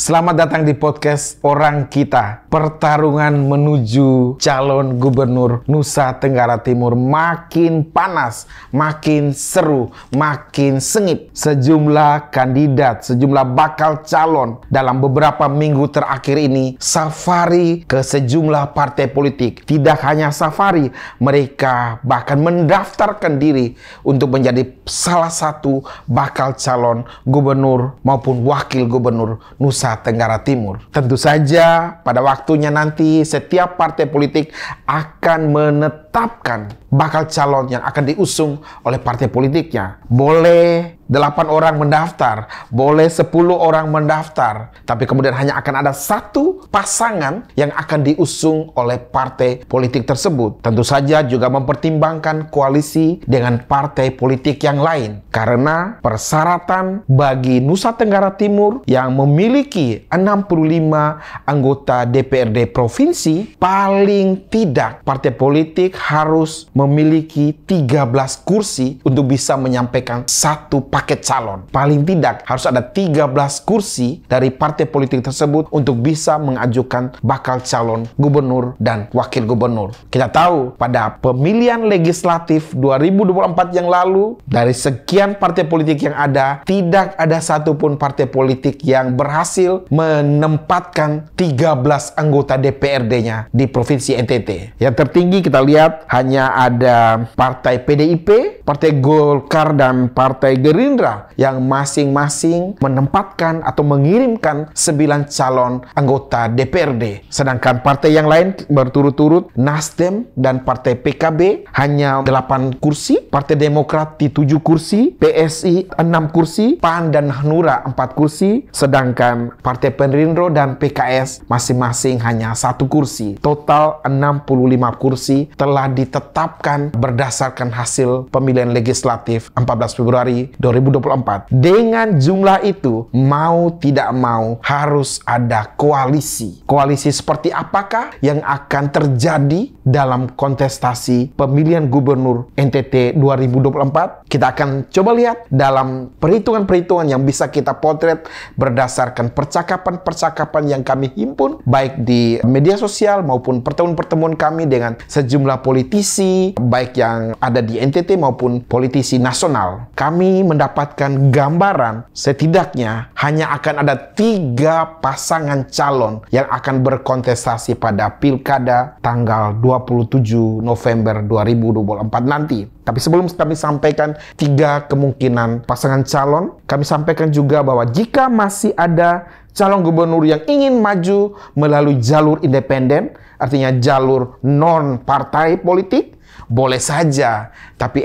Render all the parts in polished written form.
Selamat datang di podcast Orang Kita. Pertarungan menuju calon gubernur Nusa Tenggara Timur makin panas, makin seru, makin sengit. Sejumlah kandidat, sejumlah bakal calon dalam beberapa minggu terakhir ini safari ke sejumlah partai politik. Tidak hanya safari, mereka bahkan mendaftarkan diri untuk menjadi salah satu bakal calon gubernur maupun wakil gubernur Nusa Tenggara Timur. Tentu saja pada waktunya nanti setiap partai politik akan menetapkan bakal calon yang akan diusung oleh partai politiknya. Boleh 8 orang mendaftar, boleh 10 orang mendaftar, tapi kemudian hanya akan ada satu pasangan yang akan diusung oleh partai politik tersebut. Tentu saja juga mempertimbangkan koalisi dengan partai politik yang lain, karena persyaratan bagi Nusa Tenggara Timur yang memiliki 65 anggota DPRD provinsi, paling tidak partai politik harus memiliki 13 kursi untuk bisa menyampaikan satu paket calon. Paling tidak harus ada 13 kursi dari partai politik tersebut untuk bisa mengajukan bakal calon gubernur dan wakil gubernur. Kita tahu pada pemilihan legislatif 2024 yang lalu, dari sekian partai politik yang ada, tidak ada satupun partai politik yang berhasil menempatkan 13 anggota DPRD-nya di Provinsi NTT. Yang tertinggi kita lihat hanya ada Partai PDIP, Partai Golkar, dan Partai Gerindra yang masing-masing menempatkan atau mengirimkan 9 calon anggota DPRD. Sedangkan partai yang lain berturut-turut, Nasdem dan Partai PKB hanya 8 kursi, Partai Demokrat di 7 kursi, PSI 6 kursi, PAN dan Hanura 4 kursi, sedangkan Partai Perindro dan PKS masing-masing hanya 1 kursi. Total 65 kursi telah ditetapkan berdasarkan hasil pemilihan legislatif 14 Februari 2024. Dengan jumlah itu, mau tidak mau harus ada koalisi. Koalisi seperti apakah yang akan terjadi dalam kontestasi pemilihan gubernur NTT 2024? Kita akan coba lihat dalam perhitungan-perhitungan yang bisa kita potret berdasarkan percakapan-percakapan yang kami himpun baik di media sosial maupun pertemuan-pertemuan kami dengan sejumlah politisi baik yang ada di NTT maupun politisi nasional. Kami mendapatkan gambaran setidaknya hanya akan ada 3 pasangan calon yang akan berkontestasi pada Pilkada tanggal 27 November 2024 nanti. Tapi sebelum kami sampaikan 3 kemungkinan pasangan calon, kami sampaikan juga bahwa jika masih ada calon gubernur yang ingin maju melalui jalur independen, artinya jalur non-partai politik, boleh saja. Tapi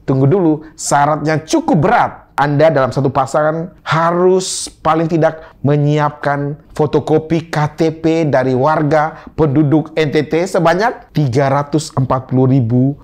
tunggu dulu, syaratnya cukup berat. Anda dalam satu pasangan harus paling tidak menyiapkan fotokopi KTP dari warga penduduk NTT sebanyak 340.721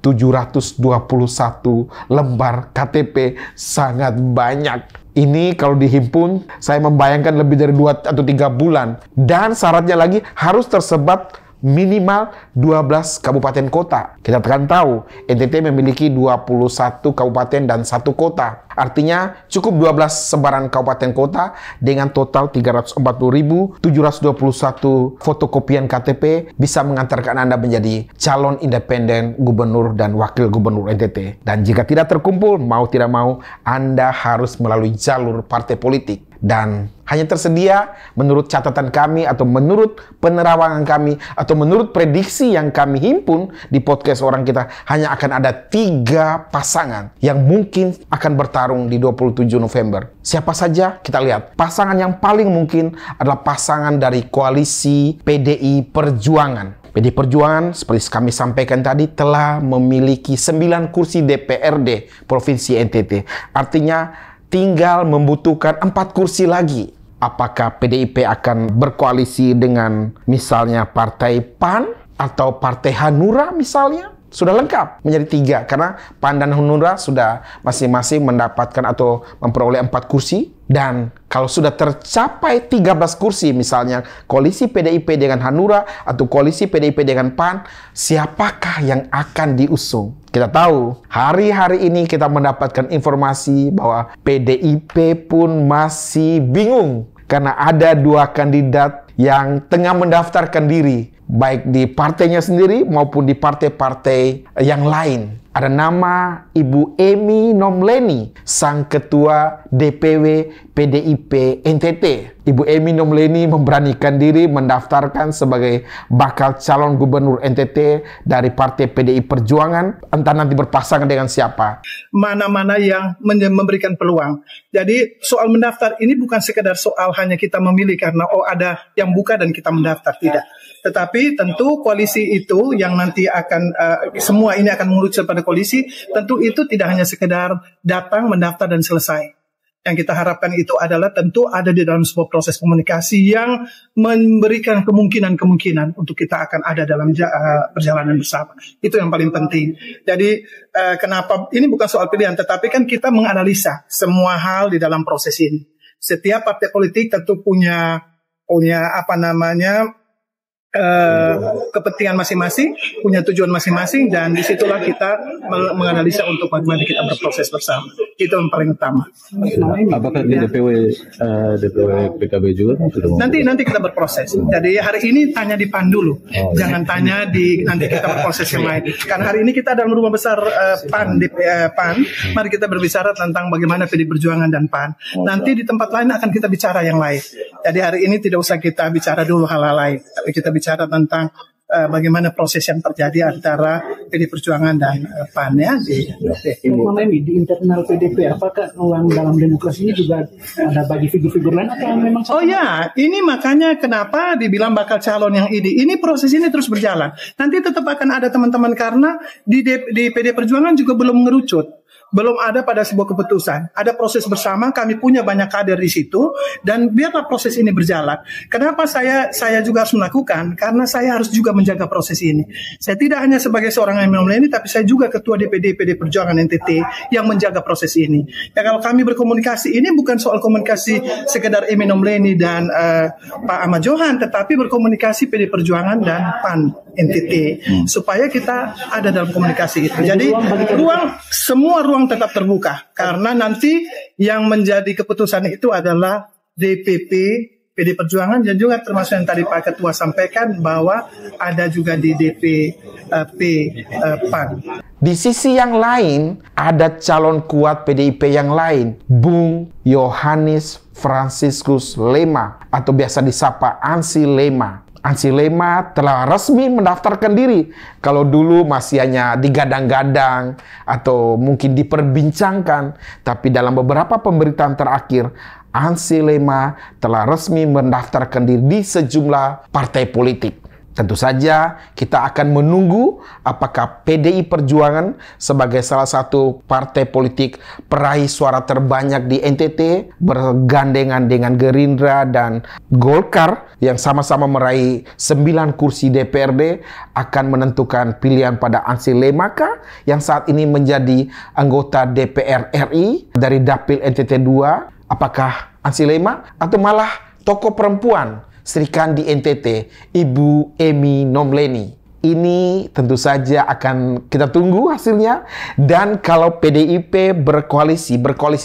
lembar KTP. Sangat banyak. Ini kalau dihimpun, saya membayangkan lebih dari 2 atau 3 bulan. Dan syaratnya lagi harus tersebar minimal 12 kabupaten kota. Kita akan tahu, NTT memiliki 21 kabupaten dan 1 kota. Artinya cukup 12 sebaran kabupaten kota dengan total 340.721 fotokopian KTP bisa mengantarkan Anda menjadi calon independen gubernur dan wakil gubernur NTT. Dan jika tidak terkumpul, mau tidak mau, Anda harus melalui jalur partai politik. Dan hanya tersedia menurut catatan kami atau menurut penerawangan kami atau menurut prediksi yang kami himpun di podcast Orang Kita, hanya akan ada 3 pasangan yang mungkin akan bertarung di 27 November. Siapa saja? Kita lihat. Pasangan yang paling mungkin adalah pasangan dari koalisi PDI Perjuangan. PDI Perjuangan, seperti kami sampaikan tadi, telah memiliki 9 kursi DPRD Provinsi NTT. Artinya tinggal membutuhkan 4 kursi lagi. Apakah PDIP akan berkoalisi dengan misalnya Partai PAN atau Partai Hanura misalnya? Sudah lengkap menjadi 3, karena PAN dan Hanura sudah masing-masing mendapatkan atau memperoleh 4 kursi. Dan kalau sudah tercapai 13 kursi, misalnya koalisi PDIP dengan Hanura atau koalisi PDIP dengan PAN, siapakah yang akan diusung? Kita tahu, hari-hari ini kita mendapatkan informasi bahwa PDIP pun masih bingung karena ada dua kandidat yang tengah mendaftarkan diri, baik di partainya sendiri maupun di partai-partai yang lain. Ada nama Ibu Emy Nomleni, sang ketua DPW PDIP NTT. Ibu Emy Nomleni memberanikan diri mendaftarkan sebagai bakal calon gubernur NTT dari partai PDI Perjuangan, entah nanti berpasangan dengan siapa. Mana-mana yang memberikan peluang. Jadi soal mendaftar ini bukan sekedar soal hanya kita memilih karena ada yang buka dan kita mendaftar, tidak. Tetapi tentu koalisi itu yang nanti akan semua ini akan mengerucut pada koalisi, tentu itu tidak hanya sekedar datang, mendaftar dan selesai. Yang kita harapkan itu adalah tentu ada di dalam sebuah proses komunikasi yang memberikan kemungkinan-kemungkinan untuk kita akan ada dalam perjalanan bersama. Itu yang paling penting. Jadi kenapa ini bukan soal pilihan, tetapi kan kita menganalisa semua hal di dalam proses ini. Setiap partai politik tentu punya kepentingan masing-masing, punya tujuan masing-masing, dan disitulah kita menganalisa untuk bagaimana kita berproses bersama. Itu yang paling utama. Apakah di DPW PKB juga sudah mau? Nanti kita berproses. Jadi hari ini tanya di PAN dulu, jangan tanya nanti kita berproses yang lain. Karena hari ini kita dalam rumah besar PAN di PAN, mari kita berbicara tentang bagaimana PDI Perjuangan dan PAN. Nanti di tempat lain akan kita bicara yang lain. Jadi hari ini tidak usah kita bicara dulu hal-hal lain, tapi kita bicara tentang bagaimana proses yang terjadi antara PDI Perjuangan dan PAN ya. Di internal PDP, apakah ruang dalam demokrasi ini juga ada bagi figur-figur lain atau memang? Oh ya, ini makanya kenapa dibilang bakal calon yang ini proses ini terus berjalan. Nanti tetap akan ada teman-teman karena di PDI Perjuangan juga belum mengerucut. Belum ada pada sebuah keputusan. Ada proses bersama, kami punya banyak kader di situ, dan biarlah proses ini berjalan. Kenapa saya juga harus melakukan? Karena saya harus juga menjaga proses ini. Saya tidak hanya sebagai seorang Emy Nomleni, tapi saya juga ketua DPD PD Perjuangan NTT yang menjaga proses ini. Ya, kalau kami berkomunikasi, ini bukan soal komunikasi sekedar Emy Nomleni dan Pak Ahmad Johan, tetapi berkomunikasi PD Perjuangan dan PAN NTT, supaya kita ada dalam komunikasi itu. Jadi semua ruang tetap terbuka, karena nanti yang menjadi keputusan itu adalah DPP PD Perjuangan, dan juga termasuk yang tadi Pak Ketua sampaikan bahwa ada juga di DPP PAN. Di sisi yang lain, ada calon kuat PDIP yang lain, Bung Yohanes Franciscus Lema, atau biasa disapa Ansi Lema. Ansi Lema telah resmi mendaftarkan diri. Kalau dulu masih hanya digadang-gadang atau mungkin diperbincangkan, tapi dalam beberapa pemberitaan terakhir, Ansi Lema telah resmi mendaftarkan diri di sejumlah partai politik. Tentu saja kita akan menunggu apakah PDI Perjuangan sebagai salah satu partai politik peraih suara terbanyak di NTT bergandengan dengan Gerindra dan Golkar yang sama-sama meraih 9 kursi DPRD akan menentukan pilihan pada Ansi Lema yang saat ini menjadi anggota DPR RI dari Dapil NTT 2. Apakah Ansi Lema atau malah tokoh perempuan Sri Kandi NTT, Ibu Emy Nomleni? Ini tentu saja akan kita tunggu hasilnya. Dan kalau PDIP berkoalisi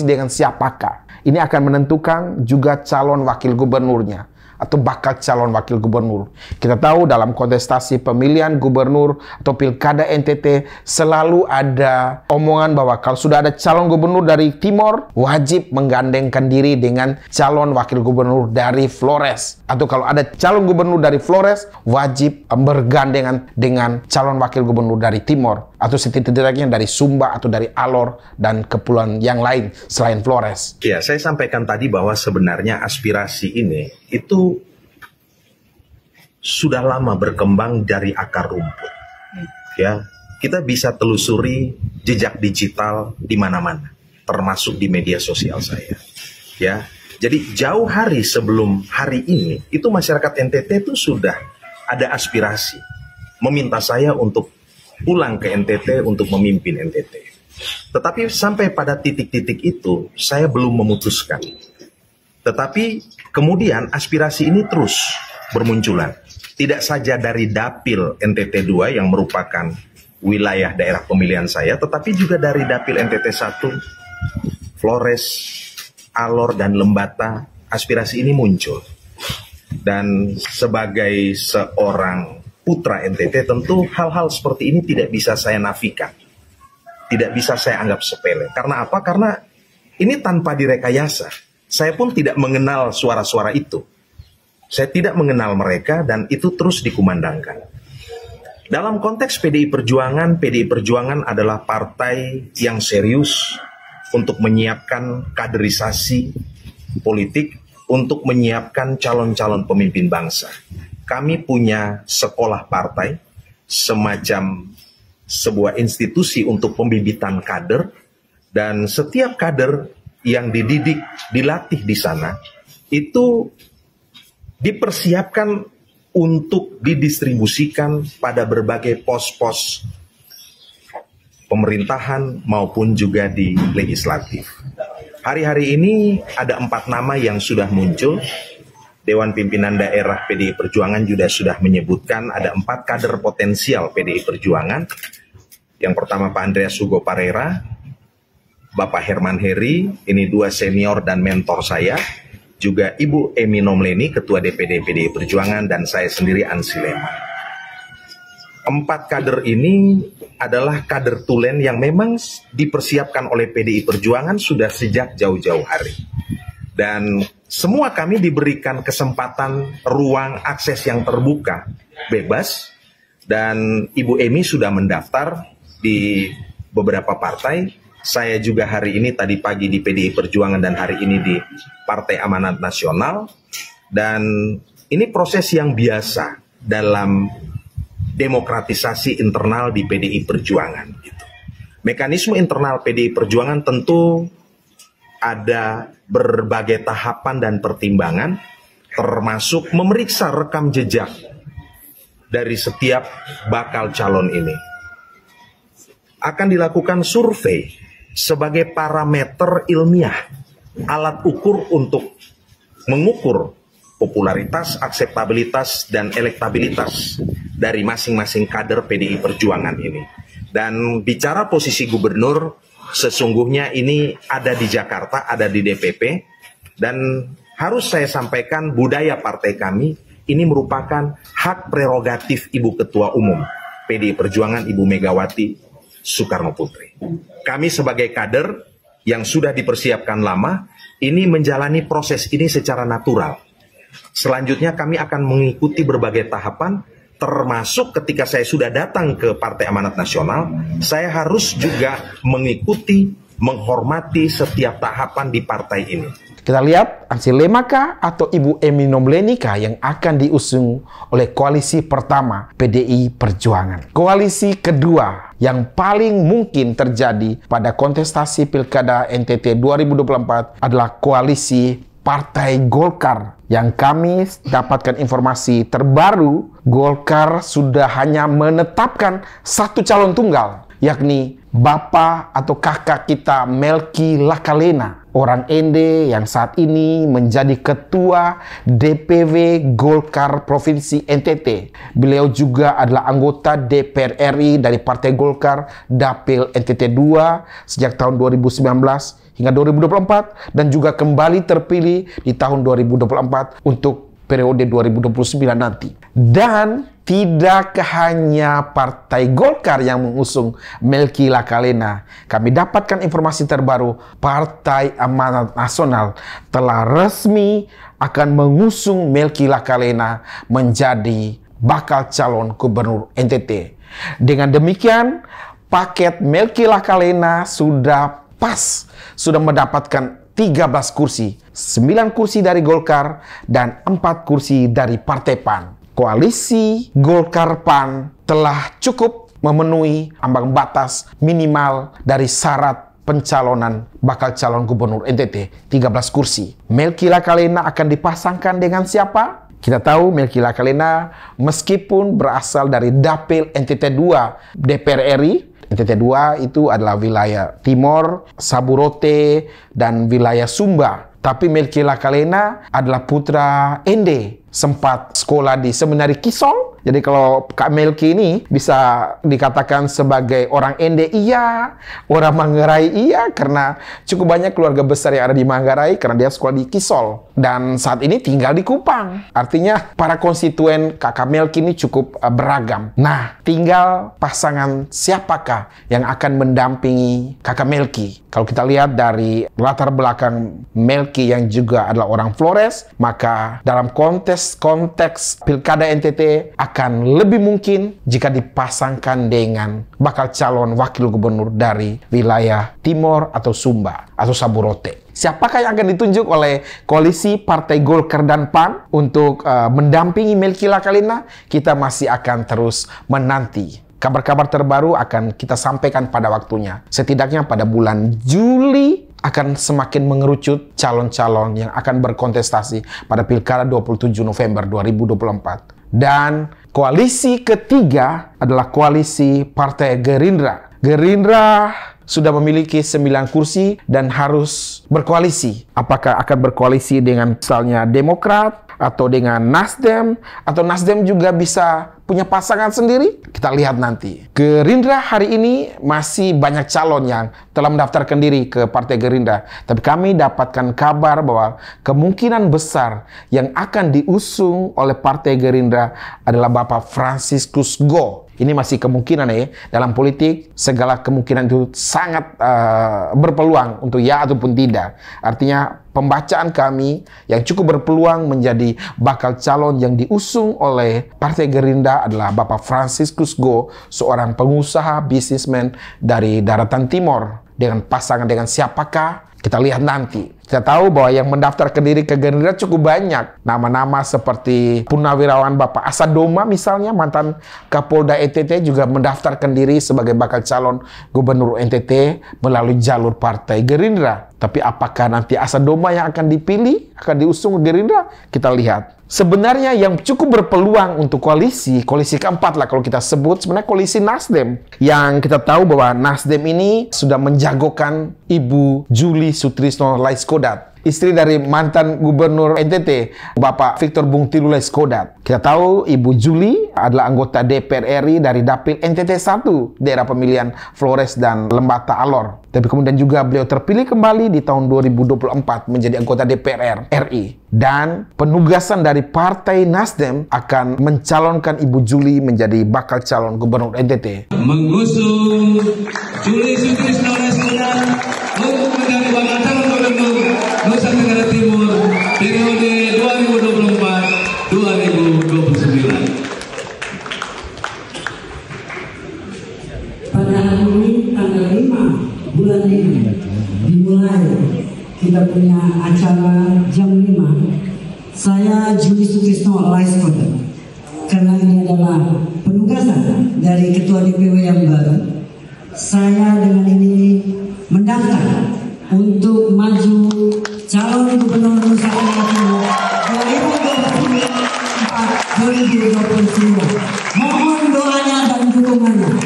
dengan siapakah? Ini akan menentukan juga calon wakil gubernurnya atau bakal calon wakil gubernur. Kita tahu dalam kontestasi pemilihan gubernur atau pilkada NTT selalu ada omongan bahwa kalau sudah ada calon gubernur dari Timor, wajib menggandengkan diri dengan calon wakil gubernur dari Flores. Atau kalau ada calon gubernur dari Flores, wajib bergandengan dengan calon wakil gubernur dari Timor. Atau setidak-tidaknya dari Sumba atau dari Alor dan kepulauan yang lain selain Flores. Ya, saya sampaikan tadi bahwa sebenarnya aspirasi ini itu sudah lama berkembang dari akar rumput. Ya, kita bisa telusuri jejak digital di mana-mana, termasuk di media sosial saya. Ya, jadi jauh hari sebelum hari ini, itu masyarakat NTT itu sudah ada aspirasi meminta saya untuk pulang ke NTT untuk memimpin NTT. Tetapi sampai pada titik-titik itu, saya belum memutuskan. Tetapi kemudian aspirasi ini terus bermunculan. Tidak saja dari Dapil NTT 2 yang merupakan wilayah daerah pemilihan saya, tetapi juga dari Dapil NTT 1, Flores, Alor, dan Lembata, aspirasi ini muncul. Dan sebagai seorang putra NTT, tentu hal-hal seperti ini tidak bisa saya nafikan. Tidak bisa saya anggap sepele. Karena apa? Karena ini tanpa direkayasa. Saya pun tidak mengenal suara-suara itu. Saya tidak mengenal mereka dan itu terus dikumandangkan. Dalam konteks PDI Perjuangan adalah partai yang serius untuk menyiapkan kaderisasi politik, untuk menyiapkan calon-calon pemimpin bangsa. Kami punya sekolah partai, semacam sebuah institusi untuk pembibitan kader, dan setiap kader yang dididik, dilatih di sana, itu dipersiapkan untuk didistribusikan pada berbagai pos-pos pemerintahan maupun juga di legislatif. Hari-hari ini ada 4 nama yang sudah muncul. Dewan Pimpinan Daerah PDI Perjuangan juga sudah menyebutkan ada 4 kader potensial PDI Perjuangan. Yang pertama Pak Andreas Hugo Parera, Bapak Herman Heri, ini 2 senior dan mentor saya. Juga Ibu Emi Nomleni, Ketua DPD PDI Perjuangan, dan saya sendiri Ansi Lema. 4 kader ini adalah kader tulen yang memang dipersiapkan oleh PDI Perjuangan sudah sejak jauh-jauh hari. Dan semua kami diberikan kesempatan, ruang, akses yang terbuka, bebas. Dan Ibu Emi sudah mendaftar di beberapa partai. Saya juga hari ini, tadi pagi di PDI Perjuangan dan hari ini di Partai Amanat Nasional. Dan ini proses yang biasa dalam demokratisasi internal di PDI Perjuangan. Gitu. Mekanisme internal PDI Perjuangan tentu ada berbagai tahapan dan pertimbangan, termasuk memeriksa rekam jejak dari setiap bakal calon ini. Akan dilakukan survei sebagai parameter ilmiah, alat ukur untuk mengukur popularitas, akseptabilitas, dan elektabilitas dari masing-masing kader PDI Perjuangan ini. Dan bicara posisi gubernur, sesungguhnya ini ada di Jakarta, ada di DPP, dan harus saya sampaikan budaya partai kami, ini merupakan hak prerogatif Ibu Ketua Umum PDI Perjuangan, Ibu Megawati Soekarno Putri. Kami sebagai kader yang sudah dipersiapkan lama, ini menjalani proses ini secara natural. Selanjutnya kami akan mengikuti berbagai tahapan, termasuk ketika saya sudah datang ke Partai Amanat Nasional, saya harus juga mengikuti, menghormati setiap tahapan di partai ini. Kita lihat Ansi Lema kah atau Ibu Emi Nomleni kah yang akan diusung oleh koalisi pertama PDI Perjuangan. Koalisi kedua yang paling mungkin terjadi pada kontestasi Pilkada NTT 2024 adalah koalisi Partai Golkar. Yang kami dapatkan informasi terbaru, Golkar sudah hanya menetapkan 1 calon tunggal, yakni Bapak atau kakak kita Melki Lakalena, orang Ende yang saat ini menjadi Ketua DPW Golkar Provinsi NTT. Beliau juga adalah anggota DPR RI dari Partai Golkar Dapil NTT 2 sejak tahun 2019 hingga 2024 dan juga kembali terpilih di tahun 2024 untuk periode 2029 nanti. Dan tidak hanya Partai Golkar yang mengusung Melki Lakalena. Kami dapatkan informasi terbaru, Partai Amanat Nasional telah resmi akan mengusung Melki Lakalena menjadi bakal calon gubernur NTT. Dengan demikian, paket Melki Lakalena sudah pas, sudah mendapatkan 13 kursi, 9 kursi dari Golkar dan 4 kursi dari Partai PAN. Koalisi Golkar PAN telah cukup memenuhi ambang batas minimal dari syarat pencalonan bakal calon gubernur NTT, 13 kursi. Melki Lakalena akan dipasangkan dengan siapa? Kita tahu Melki Lakalena meskipun berasal dari Dapil NTT 2 DPR RI, NTT 2 itu adalah wilayah Timor, Saburote, dan wilayah Sumba. Tapi Melki Lakalena adalah putra Ende sempat sekolah di Seminari Kisol. Jadi kalau Kak Melki ini bisa dikatakan sebagai orang Ende iya, orang Manggarai iya, karena cukup banyak keluarga besar yang ada di Manggarai karena dia sekolah di Kisol. Dan saat ini tinggal di Kupang. Artinya para konstituen Kakak Melki ini cukup beragam. Nah, tinggal pasangan siapakah yang akan mendampingi Kakak Melki. Kalau kita lihat dari latar belakang Melki yang juga adalah orang Flores, maka dalam konteks Pilkada NTT akan lebih mungkin jika dipasangkan dengan bakal calon wakil gubernur dari wilayah Timor atau Sumba atau Saburote. Siapakah yang akan ditunjuk oleh koalisi Partai Golkar dan PAN untuk mendampingi Melki Lakalina? Kita masih akan terus menanti. Kabar-kabar terbaru akan kita sampaikan pada waktunya. Setidaknya pada bulan Juli akan semakin mengerucut calon-calon yang akan berkontestasi pada Pilkada 27 November 2024. Dan koalisi ketiga adalah koalisi Partai Gerindra. Gerindra sudah memiliki 9 kursi dan harus berkoalisi. Apakah akan berkoalisi dengan misalnya Demokrat atau dengan Nasdem, atau Nasdem juga bisa punya pasangan sendiri? Kita lihat nanti. Gerindra hari ini masih banyak calon yang telah mendaftarkan diri ke Partai Gerindra. Tapi kami dapatkan kabar bahwa kemungkinan besar yang akan diusung oleh Partai Gerindra adalah Bapak Franciscus Go. Ini masih kemungkinan ya. Dalam politik, segala kemungkinan itu sangat berpeluang untuk ya ataupun tidak. Artinya pembacaan kami yang cukup berpeluang menjadi bakal calon yang diusung oleh Partai Gerindra adalah Bapak Franciscus Go, seorang pengusaha bisnismen dari daratan timur. Dengan pasangan dengan siapakah? Kita lihat nanti. Kita tahu bahwa yang mendaftarkan diri ke Gerindra cukup banyak. Nama-nama seperti Purnawirawan Bapak Asadoma misalnya, mantan Kapolda NTT juga mendaftarkan diri sebagai bakal calon gubernur NTT melalui jalur Partai Gerindra. Tapi apakah nanti Asadoma yang akan dipilih, akan diusung ke Gerindra? Kita lihat. Sebenarnya yang cukup berpeluang untuk koalisi keempat lah kalau kita sebut, sebenarnya koalisi Nasdem. Yang kita tahu bahwa Nasdem ini sudah menjagokan Ibu Julie Sutrisno Laiskodat, istri dari mantan gubernur NTT, Bapak Victor Bungtilu Laiskodat. Kita tahu Ibu Julie adalah anggota DPR RI dari Dapil NTT 1, daerah pemilihan Flores dan Lembata Alor. Tapi kemudian juga beliau terpilih kembali di tahun 2024 menjadi anggota DPR RI. Dan penugasan dari Partai Nasdem akan mencalonkan Ibu Julie menjadi bakal calon gubernur NTT. Mengusung Julie Sutrisno Laiskodat untuk menjadi bakal calon gubernur Nusa Tenggara Timur periode 2024-2029. Pada hari ini tanggal 5 bulan ini dimulai kita punya acara jam 5. Saya Julie Sutrisno Laiskodat, karena ini adalah penugasan dari Ketua DPW yang baru. Saya dengan ini mendaftar untuk maju calon gubernur Nusa Tenggara Timur 2024-2029. Mohon doanya dan dukungannya.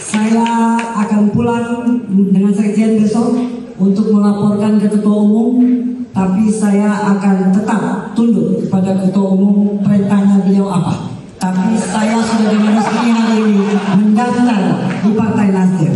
Saya akan pulang dengan sekjen besok untuk melaporkan ke Ketua Umum, tapi saya akan tetap tunduk kepada Ketua Umum, perintahnya beliau apa. Tapi saya sudah dengan resmi hari ini mendaftar di Partai Nasdem.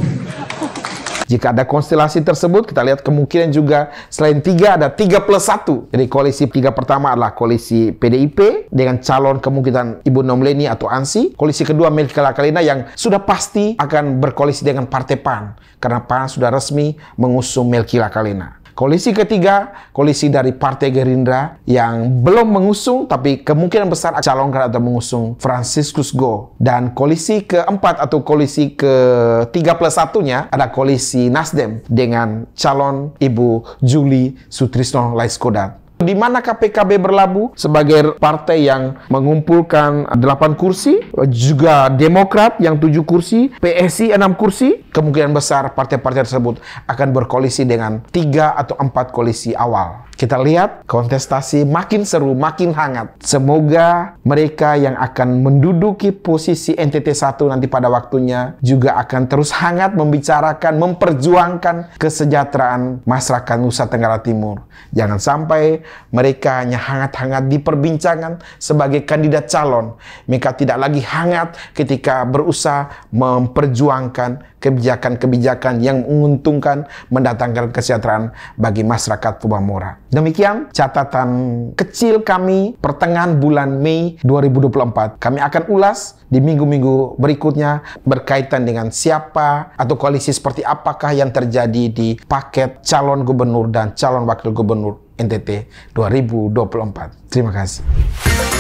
Jika ada konstelasi tersebut, kita lihat kemungkinan juga selain 3 ada 3+1. Jadi koalisi 3 pertama adalah koalisi PDIP dengan calon kemungkinan Ibu Nomleni atau Ansi. Koalisi kedua Melki Lakalina yang sudah pasti akan berkoalisi dengan Partai PAN karena PAN sudah resmi mengusung Melki Lakalina. Koalisi ketiga, koalisi dari Partai Gerindra yang belum mengusung tapi kemungkinan besar calonkan atau mengusung Franciscus Go. Dan koalisi keempat atau koalisi ke-3+1-nya ada koalisi Nasdem dengan calon Ibu Julie Sutrisno Laiskodat. Di mana PKB berlabuh sebagai partai yang mengumpulkan 8 kursi, juga Demokrat yang 7 kursi, PSI 6 kursi. Kemungkinan besar partai-partai tersebut akan berkoalisi dengan 3 atau 4 koalisi awal. Kita lihat kontestasi makin seru, makin hangat. Semoga mereka yang akan menduduki posisi NTT 1 nanti pada waktunya juga akan terus hangat membicarakan, memperjuangkan kesejahteraan masyarakat Nusa Tenggara Timur. Jangan sampai mereka hanya hangat-hangat diperbincangan sebagai kandidat calon. Mereka tidak lagi hangat ketika berusaha memperjuangkan kebijakan-kebijakan yang menguntungkan, mendatangkan kesejahteraan bagi masyarakat Pulau Mora. Demikian catatan kecil kami pertengahan bulan Mei 2024. Kami akan ulas di minggu-minggu berikutnya berkaitan dengan siapa atau koalisi seperti apakah yang terjadi di paket calon gubernur dan calon wakil gubernur NTT 2024. Terima kasih.